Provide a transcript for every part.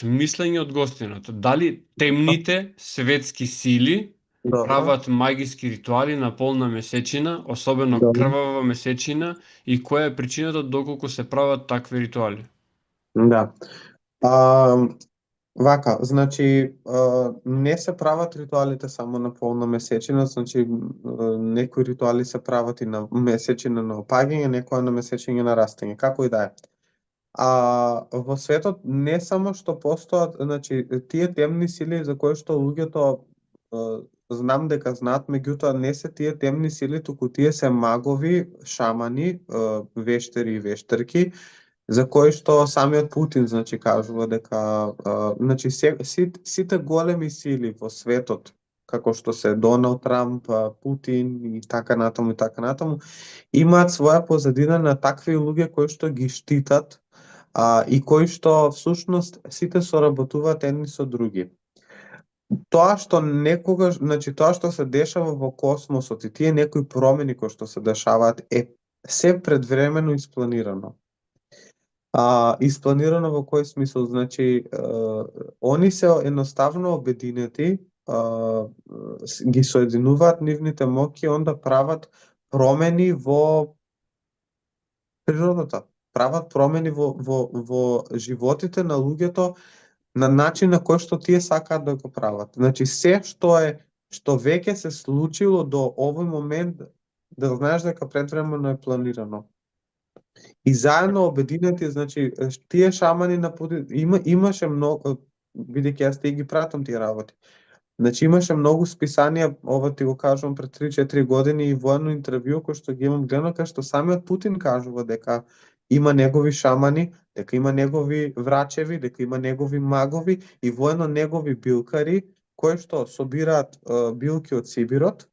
мислење од гостиното. Дали темните светски сили Добро. прават магиски ритуали на полна месечина, особено Добро. крвава месечина, и која е причината доколку се прават такви ритуали? Да. Вака, значи, не се прават ритуалите само на полна месечина, значи некои ритуали се прават и на месечина на опаѓање, некоја на месечина на растење, како и да е. Во светот не само што постојат, значи, тие темни сили за кои што луѓето знам дека знаат, меѓутоа не се тие темни сили, туку тие се магови, шамани, вештери и вештерки, за кои што самиот Путин, значи, кажува дека значи сите големи сили во светот, како што се Доналд Трамп, Путин и така натаму, имаат своја позадина на такви луѓе кои што ги штитат и кои што всушност сите соработуваат едни со други. Тоа што некогаш, значи тоа што се дешава во космосот и тие некои промени кои што се дешаваат е се предвремено испланирано. Испланирано во кој смисол? Значи, они се едноставно обединети, ги соединуваат нивните моќи, онда прават промени во природата, прават промени во животите на луѓето на начин на кој што тие сакаат да го прават. Значи, се што веќе се случило до овој момент, да знаеш дека предвремено е планирано. И заедно обединети, значи, тие шамани на Путин, имаше многу, бидејќи јас ги пратам тие работи. Значи, имаше многу списанија, ова ти го кажувам пред 3-4 години, и воено интервју кој што ги имам гледано, кај што самиот Путин кажува дека има негови шамани, дека има негови врачеви, дека има негови магови и воено негови билкари, кои што собираат билки од Сибирот,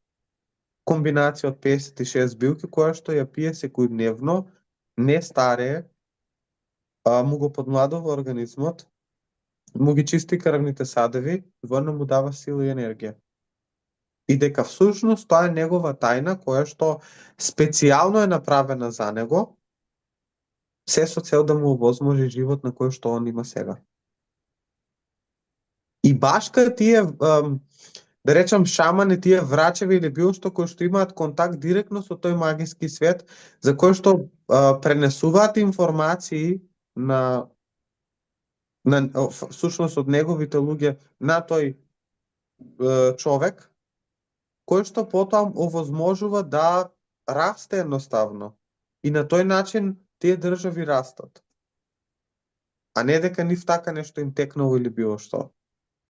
комбинација од 56 билки, која што ја пие секојдневно, не старее, му го подмладува организмот, му ги чисти крвните садеви, воено му дава сила и енергија. И дека всушност тоа е негова тајна која што специјално е направена за него, се со цел да му овозможи живот на кој што он има сега. И баш кај тие, да речам, шамани, тие врачеви или било што кои што имаат контакт директно со тој магиски свет, за кој што пренесуваат информации на всушност од неговите луѓе на тој човек, кој што потоа овозможува да расте едноставно. И на тој начин тие држави растат. А не дека нив така нешто им текнало или било што.